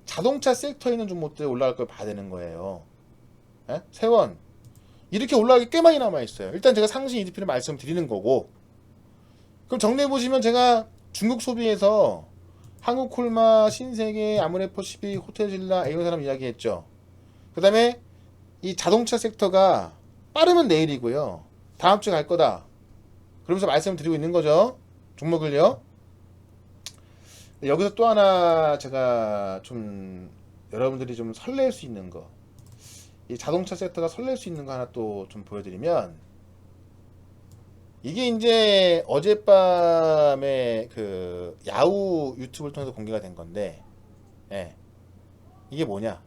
Speaker 1: 자동차 섹터에 있는 종목들이 올라갈 걸 봐야 되는 거예요. 예? 세원 이렇게 올라가기 꽤 많이 남아있어요. 일단 제가 상신 EDP를 말씀드리는 거고 그럼 정리해보시면 제가 중국 소비에서 한국콜마, 신세계, 아모레퍼시픽, 호텔신라, A사람 이야기했죠. 그 다음에 이 자동차 섹터가 빠르면 내일이고요. 다음 주에 갈 거다. 그러면서 말씀드리고 있는 거죠. 종목을요. 여기서 또 하나 제가 좀 여러분들이 좀 설렐 수 있는 거, 이 자동차 섹터가 설렐 수 있는 거 하나 또 좀 보여드리면 이게 이제 어젯밤에 그 야후 유튜브를 통해서 공개가 된 건데 예. 이게 뭐라고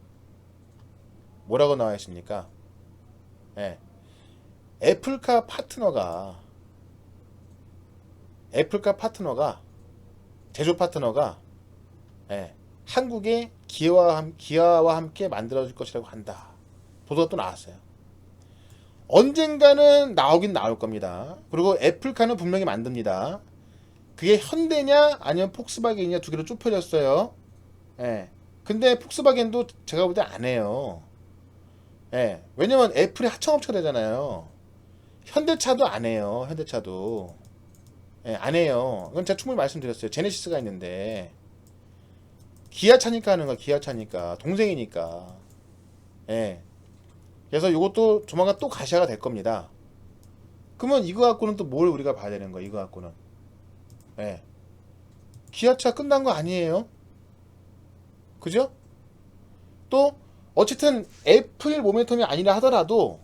Speaker 1: 나와 있습니까? 예. 애플카 파트너가 제조 파트너가 예. 한국의 기아와 함께 만들어질 것이라고 한다. 보도가 또 나왔어요. 언젠가는 나오긴 나올 겁니다. 그리고 애플카는 분명히 만듭니다. 그게 현대냐 아니면 폭스바겐이냐 두 개로 좁혀졌어요. 예. 근데 폭스바겐도 제가 볼 때 안 해요. 예. 왜냐면 애플이 하청업체가 되잖아요. 현대차도 안 해요. 현대차도. 예, 안 해요. 이건 제가 충분히 말씀드렸어요. 제네시스가 있는데 기아차니까 하는 거야. 기아차니까. 동생이니까. 예. 그래서 이것도 조만간 또 가시화가 될 겁니다. 그러면 이거 갖고는 또 뭘 우리가 봐야 되는 거야, 이거 갖고는. 예. 기아차 끝난 거 아니에요? 그죠? 또, 어쨌든 애플 모멘텀이 아니라 하더라도,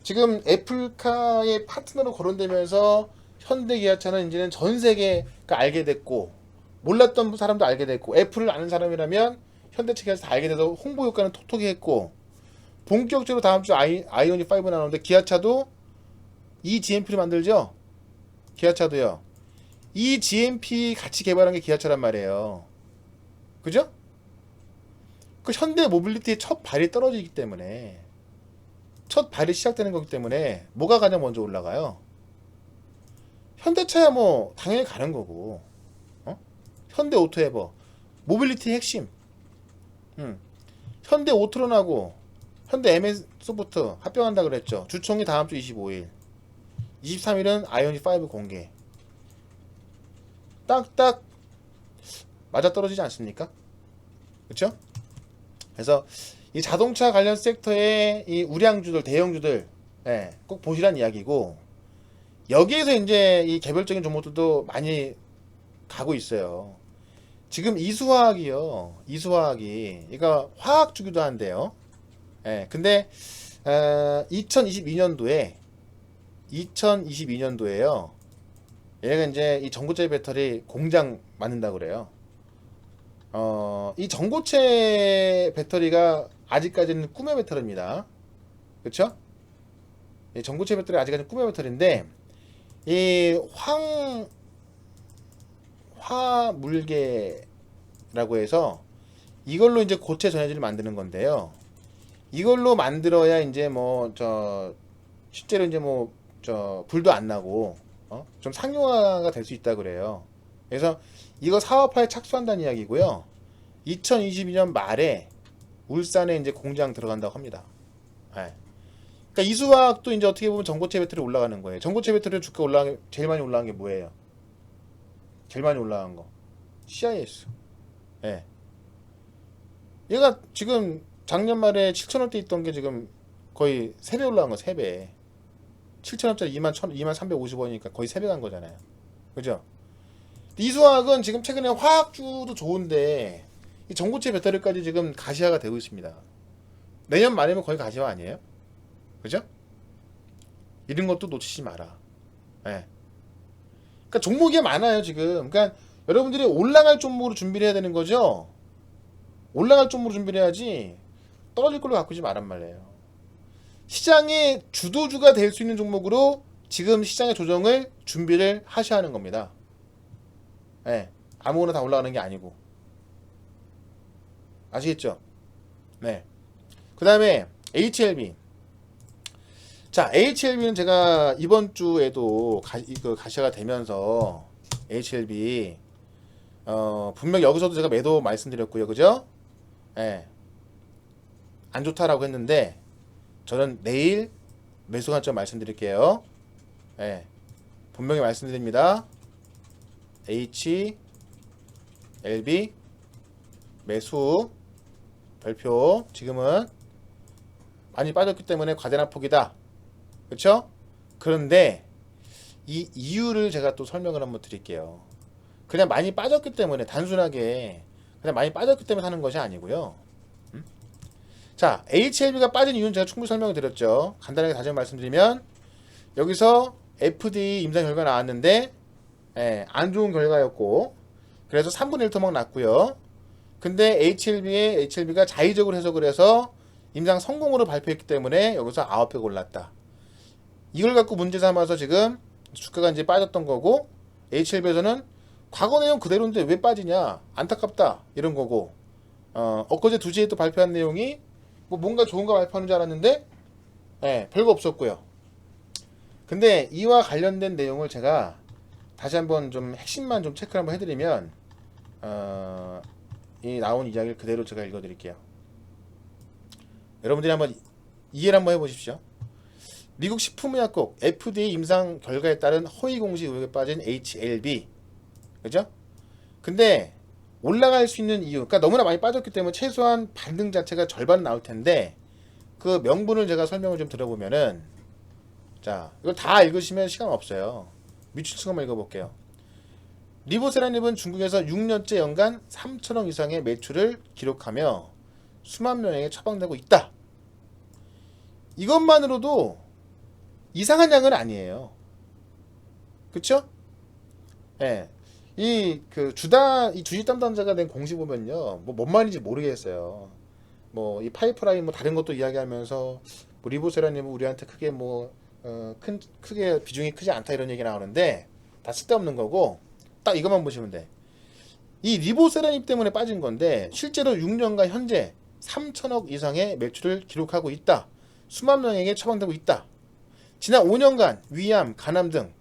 Speaker 1: 지금 애플카의 파트너로 거론되면서 현대 기아차는 이제는 전 세계가 알게 됐고, 몰랐던 사람도 알게 됐고, 애플을 아는 사람이라면 현대 측에서 다 알게 돼서 홍보 효과는 톡톡히 했고 본격적으로 다음 주 아이오닉 5 나오는데 기아차도 이 GMP를 만들죠. 기아차도요. 이 GMP 같이 개발한 게 기아차란 말이에요. 그죠? 그 현대 모빌리티의 첫 발이 떨어지기 때문에 첫 발이 시작되는 거기 때문에 뭐가 가장 먼저 올라가요? 현대차야 뭐 당연히 가는 거고 현대 오토에버 모빌리티 핵심 현대 오트론하고 현대 MS 소프트 합병한다 그랬죠. 주총이 다음 주 25일 23일은 아이오닉 5 공개. 딱딱 맞아떨어지지 않습니까? 그렇죠? 그래서 이 자동차 관련 섹터의 이 우량주들, 대형주들, 예, 꼭 보시란 이야기고, 여기에서 이제 이 개별적인 종목들도 많이 가고 있어요. 지금 이수화학이요. 이수화학이 이거 화학 주기도 한데요. 예, 근데 2022년도에요. 얘가 이제 이 전고체 배터리 공장 만든다고 그래요. 이 전고체 배터리가 아직까지는 꿈의 배터리입니다. 그렇죠? 이 전고체 배터리 아직까지는 꿈의 배터리인데 이 화물계라고 해서 이걸로 이제 고체 전해질을 만드는 건데요. 이걸로 만들어야 이제 뭐 실제로 이제 뭐 불도 안 나고 좀 상용화가 될 수 있다 그래요. 그래서 이거 사업화에 착수한다는 이야기고요. 2022년 말에 울산에 이제 공장 들어간다고 합니다. 네. 그러니까 이수화학도 이제 어떻게 보면 전고체 배터리 올라가는 거예요. 전고체 배터리 주가 제일 많이 올라간 게 뭐예요? 제일 많이 올라간 거 CIS. 예. 얘가 지금 작년 말에 7,000원대 있던 게 지금 거의 3배 올라간 거 3배. 7,000원짜리 21,350원이니까 거의 3배 간 거잖아요. 그죠? 이수화학은 지금 최근에 화학주도 좋은데 이 전고체 배터리까지 지금 가시화가 되고 있습니다. 내년 말이면 거의 가시화 아니에요? 그죠? 이런 것도 놓치지 마라. 예. 그러니까 종목이 많아요 지금. 그러니까 여러분들이 올라갈 종목으로 준비를 해야 되는 거죠. 올라갈 종목으로 준비를 해야지 떨어질 걸로 갖고 있지 말란 말이에요. 시장의 주도주가 될 수 있는 종목으로 지금 시장의 조정을 준비를 하셔야 하는 겁니다. 네, 아무거나 다 올라가는 게 아니고. 아시겠죠? 네. 그 다음에 HLB. 자, HLB는 제가 이번 주에도 가시가 되면서 HLB 분명 여기서도 제가 매도 말씀드렸고요. 그죠? 네. 안 좋다라고 했는데 저는 내일 매수 관점 말씀드릴게요. 네. 분명히 말씀드립니다. HLB 매수 별표. 지금은 많이 빠졌기 때문에 과대납폭이다. 그렇죠? 그런데 이 이유를 제가 또 설명을 한번 드릴게요. 그냥 많이 빠졌기 때문에 단순하게 그냥 많이 빠졌기 때문에 하는 것이 아니고요. 자, HLB가 빠진 이유는 제가 충분히 설명을 드렸죠. 간단하게 다시 말씀드리면 여기서 FDA 임상 결과 나왔는데 안 좋은 결과였고 그래서 3분의 1 토막 났고요. 근데 HLB가 자의적으로 해석을 해서 임상 성공으로 발표했기 때문에 여기서 9배 올랐다. 이걸 갖고 문제 삼아서 지금 주가가 이제 빠졌던 거고 HLB에서는 과거 내용 그대로인데 왜 빠지냐 안타깝다 이런 거고 엊그제 2시에 또 발표한 내용이 뭐 뭔가 좋은 거 발표하는 줄 알았는데 별거 없었고요. 근데 이와 관련된 내용을 제가 다시 한번 좀 핵심만 좀 체크를 한번 해드리면 이 나온 이야기를 그대로 제가 읽어드릴게요. 여러분들이 한번 이해를 한번 해보십시오. 미국 식품의약국 FDA 임상 결과에 따른 허위 공시 의혹에 빠진 HLB, 그죠? 근데 올라갈 수 있는 이유, 그러니까 너무나 많이 빠졌기 때문에 최소한 반등 자체가 절반 나올 텐데 그 명분을 제가 설명을 좀 드려보면은 자, 이걸 다 읽으시면 시간 없어요. 밑줄 친 것만 읽어볼게요. 리보세라닙은 중국에서 6년째 연간 3천억 이상의 매출을 기록하며 수만 명에게 처방되고 있다. 이것만으로도 이상한 양은 아니에요. 그쵸? 예. 이 주식 담당자가 된 공시 보면요. 뭐 뭔 말인지 모르겠어요. 뭐 이 파이프라인 뭐 다른 것도 이야기하면서 뭐 리보세라님은 우리한테 크게 크게 비중이 크지 않다 이런 얘기 나오는데 다 쓸데없는 거고 딱 이것만 보시면 돼. 이 리보세라님 때문에 빠진 건데 실제로 6년간 현재 3천억 이상의 매출을 기록하고 있다. 수만 명에게 처방되고 있다. 지난 5년간 위암, 간암 등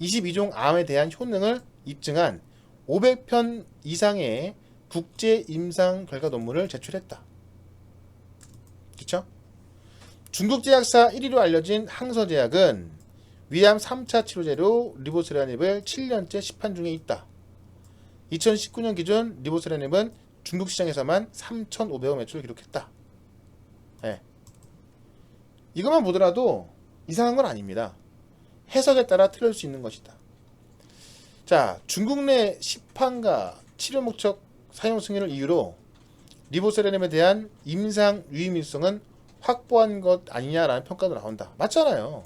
Speaker 1: 22종 암에 대한 효능을 입증한 500편 이상의 국제 임상 결과 논문을 제출했다. 그렇죠? 중국 제약사 1위로 알려진 항서제약은 위암 3차 치료제로 리보세라닙을 7년째 시판 중에 있다. 2019년 기준 리보세라님은 중국 시장에서만 3,500억 매출을 기록했다. 예. 이것만 보더라도 이상한 건 아닙니다. 해석에 따라 틀릴 수 있는 것이다. 자, 중국 내 시판과 치료 목적 사용 승인을 이유로 리보세라님에 대한 임상 유의미성은 확보한 것 아니냐라는 평가도 나온다. 맞잖아요.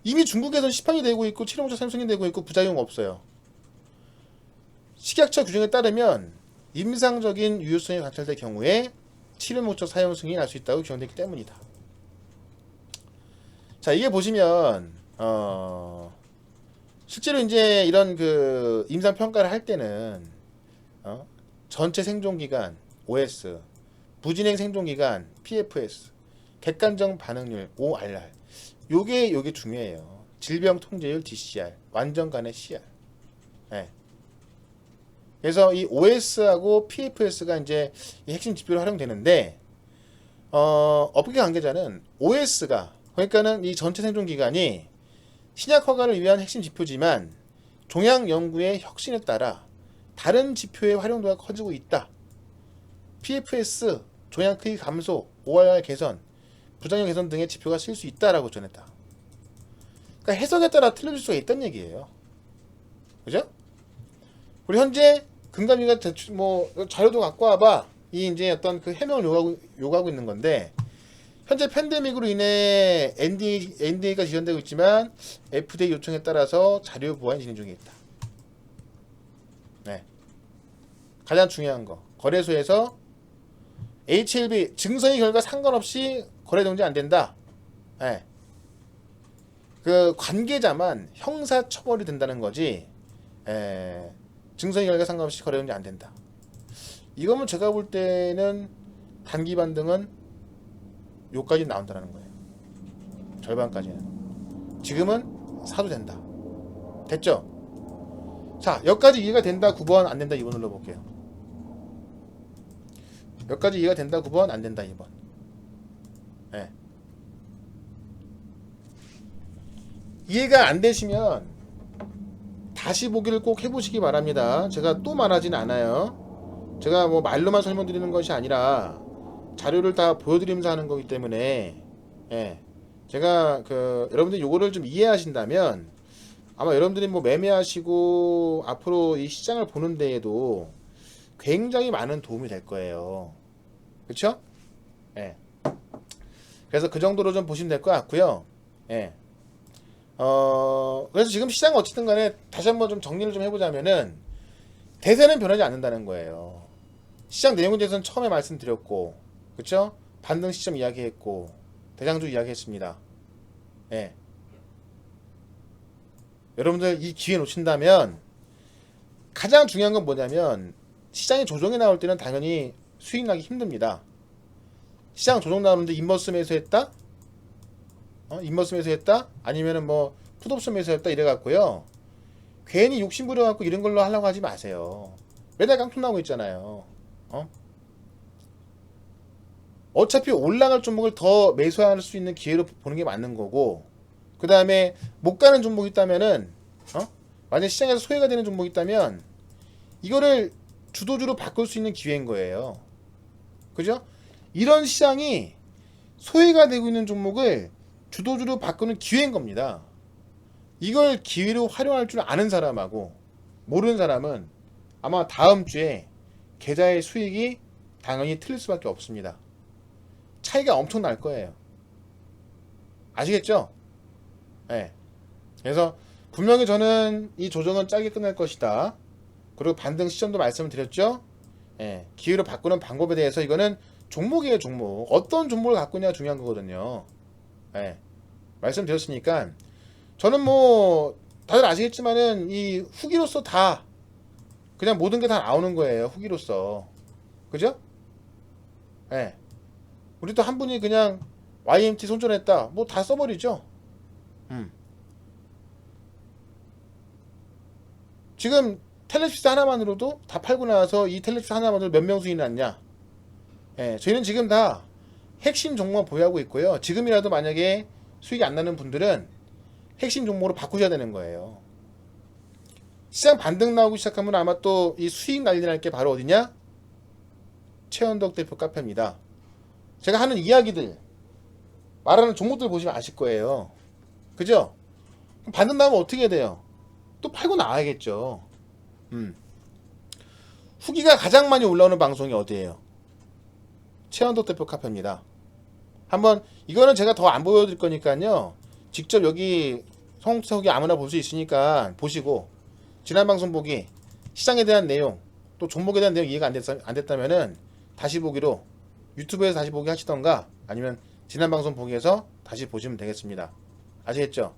Speaker 1: 이미 중국에서는 시판이 되고 있고 치료 목적 사용 승인되고 있고 부작용 없어요. 식약처 규정에 따르면 임상적인 유효성이 관찰될 경우에 치료 목적 사용 승인이 날 수 있다고 규정되기 때문이다. 자, 이게 보시면 실제로 이제 이런 그 임상 평가를 할 때는 전체 생존 기간 OS, 부진행 생존 기간 PFS, 객관적 반응률 ORR, 요게 중요해요. 질병 통제율 DCR, 완전 간의 CR. 네. 그래서 이 OS하고 PFS가 이제 이 핵심 지표로 활용되는데, 업계 관계자는 OS가, 그러니까는 이 전체 생존 기간이 신약 허가를 위한 핵심 지표지만 종양 연구의 혁신에 따라 다른 지표의 활용도가 커지고 있다. PFS, 종양 크기 감소, ORR 개선, 부작용 개선 등의 지표가 쓸 수 있다라고 전했다. 그러니까 해석에 따라 틀려질 수가 있다는 얘기예요. 그죠? 그리고 현재 금감위가 뭐 자료도 갖고 와봐. 이 이제 어떤 그 해명을 요구하고 있는 건데, 현재 팬데믹으로 인해 NDA가 지연되고 있지만 FDA 요청에 따라서 자료 보완이 진행 중에 있다. 네. 가장 중요한 거, 거래소에서 HLB 증서의 결과 상관없이 거래 동지 안 된다. 네. 그 관계자만 형사 처벌이 된다는 거지. 증서의 결과 상관없이 거래 동지 안 된다. 이거면 제가 볼 때는 단기 반등은 요까지 나온다는 거예요. 절반까지는. 지금은 사도 된다. 됐죠? 자, 여기까지 이해가 된다 9번, 안 된다 2번 눌러볼게요. 여기까지 이해가 된다 9번, 안 된다 2번. 네. 이해가 안 되시면 다시 보기를 꼭 해보시기 바랍니다. 제가 또 말하진 않아요. 제가 뭐 말로만 설명드리는 것이 아니라 자료를 다 보여드리면서 하는 거기 때문에, 예, 제가 여러분들이 요거를 좀 이해하신다면 아마 여러분들이 뭐 매매하시고 앞으로 이 시장을 보는 데에도 굉장히 많은 도움이 될 거예요. 그쵸? 예. 그래서 그 정도로 좀 보시면 될 것 같고요. 예. 그래서 지금 시장 어쨌든 간에 다시 한번 좀 정리를 좀 해보자면은 대세는 변하지 않는다는 거예요. 시장 내용에 대해서는 처음에 말씀드렸고, 그쵸? 반등 시점 이야기했고, 대장주 이야기했습니다. 예. 여러분들 이 기회 놓친다면 가장 중요한 건 뭐냐면, 시장이 조정이 나올 때는 당연히 수익 나기 힘듭니다. 시장 조정 나오는데 인버스 매수했다? 인버스 매수했다? 아니면은 뭐 풋옵션 매수했다 이래갖고요, 괜히 욕심 부려갖고 이런 걸로 하려고 하지 마세요. 매달 깡통 나오고 있잖아요. 어차피 올라갈 종목을 더 매수할 수 있는 기회로 보는 게 맞는 거고, 그 다음에 못 가는 종목이 있다면은, 만약 시장에서 소외가 되는 종목이 있다면 이거를 주도주로 바꿀 수 있는 기회인 거예요. 그죠? 이런 시장이 소외가 되고 있는 종목을 주도주로 바꾸는 기회인 겁니다. 이걸 기회로 활용할 줄 아는 사람하고 모르는 사람은 아마 다음 주에 계좌의 수익이 당연히 틀릴 수밖에 없습니다. 차이가 엄청 날 거예요. 아시겠죠? 네. 그래서 분명히 저는 이 조정은 짧게 끝날 것이다. 그리고 반등 시점도 말씀을 드렸죠. 네. 기회로 바꾸는 방법에 대해서 이거는 종목이에요, 종목. 어떤 종목을 갖고 있냐가 중요한 거거든요. 네. 말씀드렸으니까 저는 뭐 다들 아시겠지만은 이 후기로서 다 그냥 모든 게 다 나오는 거예요. 후기로서. 그죠? 예. 네. 우리 또 한 분이 그냥 YMT 손절했다. 뭐 다 써버리죠. 지금 텔레시스 하나만으로도 다 팔고 나서 이 텔레시스 하나만으로 몇 명 수익이 났냐? 예, 저희는 지금 다 핵심 종목만 보유하고 있고요. 지금이라도 만약에 수익이 안 나는 분들은 핵심 종목으로 바꾸셔야 되는 거예요. 시장 반등 나오기 시작하면 아마 또 이 수익 난리 날 게 바로 어디냐? 최현덕 대표 카페입니다. 제가 하는 이야기들, 말하는 종목들 보시면 아실 거예요. 그죠? 반등 나오면 어떻게 돼요? 또 팔고 나와야겠죠. 후기가 가장 많이 올라오는 방송이 어디예요? 최현덕 대표 카페입니다. 한번 이거는 제가 더 안 보여드릴 거니까요. 직접 여기 성공투자 후기 아무나 볼 수 있으니까 보시고 지난 방송 보기 시장에 대한 내용 또 종목에 대한 내용 이해가 안 됐다면은 다시 보기로 유튜브에서 다시 보기 하시던가 아니면 지난 방송 보기에서 다시 보시면 되겠습니다. 아시겠죠?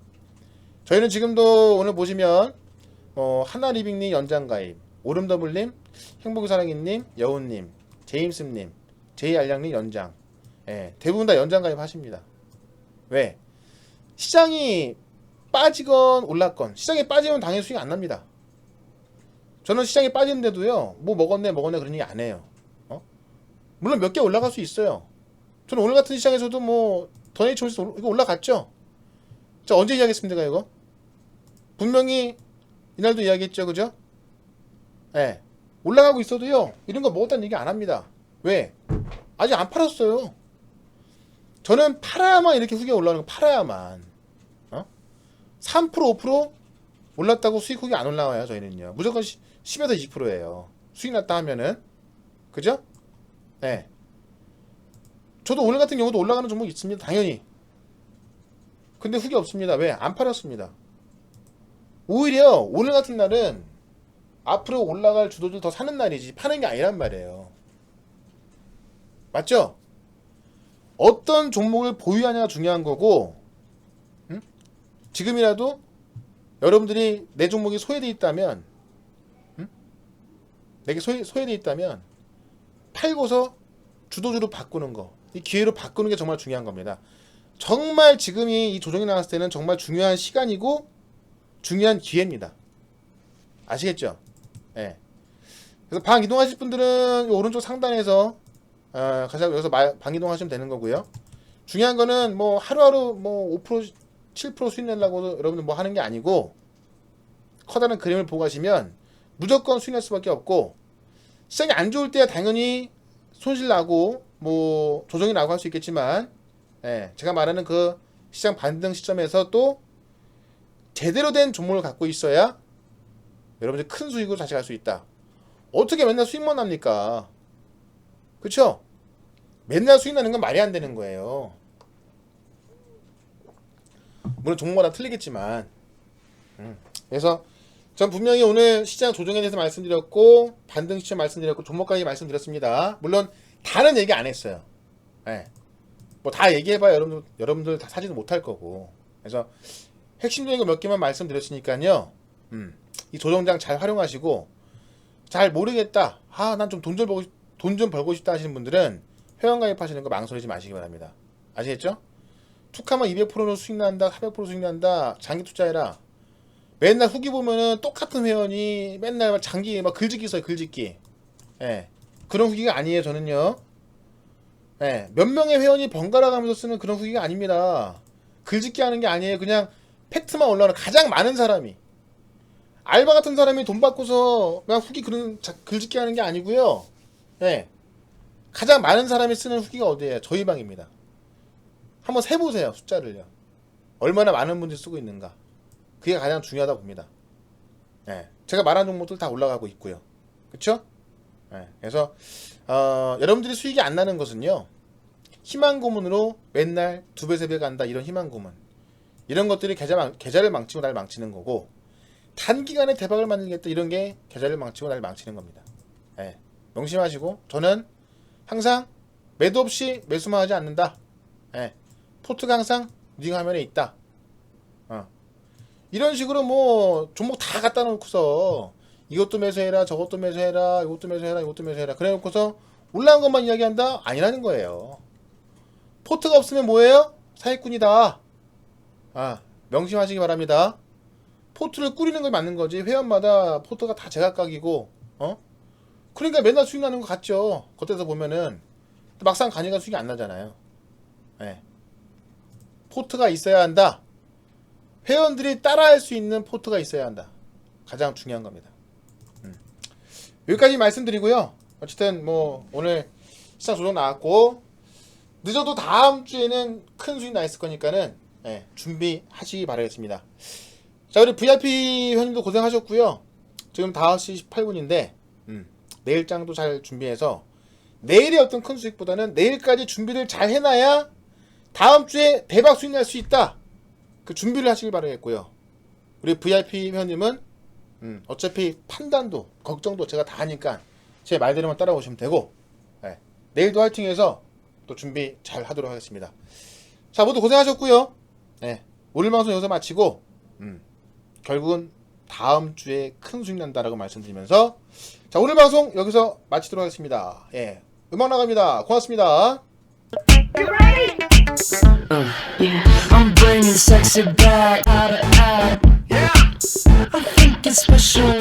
Speaker 1: 저희는 지금도 오늘 보시면 하나리빙님 연장가입, 오름더블님, 행복사랑이님, 여운님, 제임스님, 제이알량님 연장. 예, 대부분 다 연장가입 하십니다. 왜? 시장이 빠지건 올랐건 시장에 빠지면 당연히 수익 안 납니다. 저는 시장에 빠지는데도요 뭐 먹었네 그런 얘기 안 해요. 물론 몇 개 올라갈 수 있어요. 저는 오늘 같은 시장에서도 뭐 더네이처에서 이거 올라갔죠. 자, 언제 이야기했습니까 이거? 분명히 이날도 이야기했죠, 그죠? 예, 올라가고 있어도요 이런 거 먹었다는 얘기 안 합니다. 왜? 아직 안 팔았어요. 저는 팔아야만 이렇게 후기가 올라오는 거 팔아야만 3% 5% 올랐다고 수익 후기 안 올라와요. 저희는요 무조건 10에서 20%예요 수익 났다 하면은. 그죠? 네. 저도 오늘 같은 경우도 올라가는 종목 있습니다. 당연히. 근데 후기 없습니다. 왜? 안 팔았습니다. 오히려 오늘 같은 날은 앞으로 올라갈 주도들 더 사는 날이지 파는 게 아니란 말이에요. 맞죠? 어떤 종목을 보유하냐가 중요한 거고, 응? 지금이라도 여러분들이 내 종목이 소외되어 있다면, 응? 내게 소외되어 있다면 팔고서 주도주로 바꾸는 거, 이 기회로 바꾸는 게 정말 중요한 겁니다. 정말 지금이 이 조정이 나왔을 때는 정말 중요한 시간이고 중요한 기회입니다. 아시겠죠? 예. 네. 그래서 방 이동하실 분들은 이 오른쪽 상단에서 가장 여기서 방 이동하시면 되는 거고요. 중요한 거는 뭐 하루하루 뭐 5% 7% 수익 내려고 여러분들 뭐 하는 게 아니고 커다란 그림을 보고 가시면 무조건 수익 낼 수밖에 없고, 시장이 안 좋을 때야 당연히 손실 나고 뭐 조정이 나고 할 수 있겠지만, 예, 제가 말하는 그 시장 반등 시점에서 또 제대로 된 종목을 갖고 있어야 여러분들 큰 수익으로 다시 갈 수 있다. 어떻게 맨날 수익만 납니까? 그쵸? 맨날 수익 나는 건 말이 안 되는 거예요. 물론 종목마다 틀리겠지만. 그래서 전 분명히 오늘 시장 조정에 대해서 말씀드렸고 반등 시점 말씀드렸고 종목까지 말씀드렸습니다. 물론 다는 얘기 안 했어요. 네. 뭐 다 얘기해봐야 여러분들 다 사지도 못할 거고. 그래서 핵심적인 거 몇 개만 말씀드렸으니까요. 이 조정장 잘 활용하시고, 잘 모르겠다, 난 좀 돈 좀 벌고 싶다 하시는 분들은 회원가입하시는 거 망설이지 마시기 바랍니다. 아시겠죠? 툭하면 200%는 수익 난다, 400% 수익 난다, 장기 투자해라. 맨날 후기 보면은 똑같은 회원이 맨날 장기 막 글짓기 써요, 글짓기. 예. 그런 후기가 아니에요, 저는요. 예. 몇 명의 회원이 번갈아 가면서 쓰는 그런 후기가 아닙니다. 글짓기 하는 게 아니에요. 그냥 팩트만 올라오는 가장 많은 사람이. 알바 같은 사람이 돈 받고서 그냥 후기 글짓기 하는 게 아니고요. 예. 가장 많은 사람이 쓰는 후기가 어디예요? 저희 방입니다. 한번 세보세요, 숫자를요. 얼마나 많은 분들이 쓰고 있는가. 그게 가장 중요하다고 봅니다. 예. 제가 말한 종목들 다 올라가고 있고요. 그쵸? 예. 그래서 여러분들이 수익이 안 나는 것은요, 희망고문으로 맨날 2배 3배 간다, 이런 희망고문, 이런 것들이 계좌를 망치고 날 망치는 거고, 단기간에 대박을 만들겠다, 이런 게 계좌를 망치고 날 망치는 겁니다. 예. 명심하시고, 저는 항상 매도 없이 매수만 하지 않는다. 예. 포트가 항상 링 화면에 있다. 이런 식으로 뭐 종목 다 갖다 놓고서 이것도 매수해라, 저것도 매수해라, 이것도 매수해라, 이것도 매수해라, 그래 놓고서 올라간 것만 이야기한다? 아니라는 거예요. 포트가 없으면 뭐예요? 사기꾼이다. 명심하시기 바랍니다. 포트를 꾸리는 게 맞는 거지, 회원마다 포트가 다 제각각이고, 그러니까 맨날 수익 나는 거 같죠, 겉에서 보면은. 막상 가니까 수익이 안 나잖아요. 네. 포트가 있어야 한다. 회원들이 따라할 수 있는 포트가 있어야 한다. 가장 중요한 겁니다. 여기까지 말씀드리고요. 어쨌든 뭐 오늘 시장 조정 나왔고 늦어도 다음 주에는 큰 수익 나 있을 거니까는 준비하시기 바라겠습니다. 자, 우리 VIP 회원님도 고생하셨고요. 지금 5시 18분인데 내일장도 잘 준비해서 내일의 어떤 큰 수익보다는 내일까지 준비를 잘 해놔야 다음 주에 대박 수익 날 수 있다. 그 준비를 하시길 바라겠고요. 우리 VIP 회원님은 어차피 판단도 걱정도 제가 다 하니까 제 말대로만 따라오시면 되고 내일도 화이팅해서 또 준비 잘 하도록 하겠습니다. 자, 모두 고생하셨고요. 오늘 방송 여기서 마치고 결국은 다음 주에 큰 수익 난다라고 말씀드리면서 자, 오늘 방송 여기서 마치도록 하겠습니다. 음악 나갑니다. 고맙습니다.
Speaker 2: Yeah, I'm bringing sexy back. I think it's special.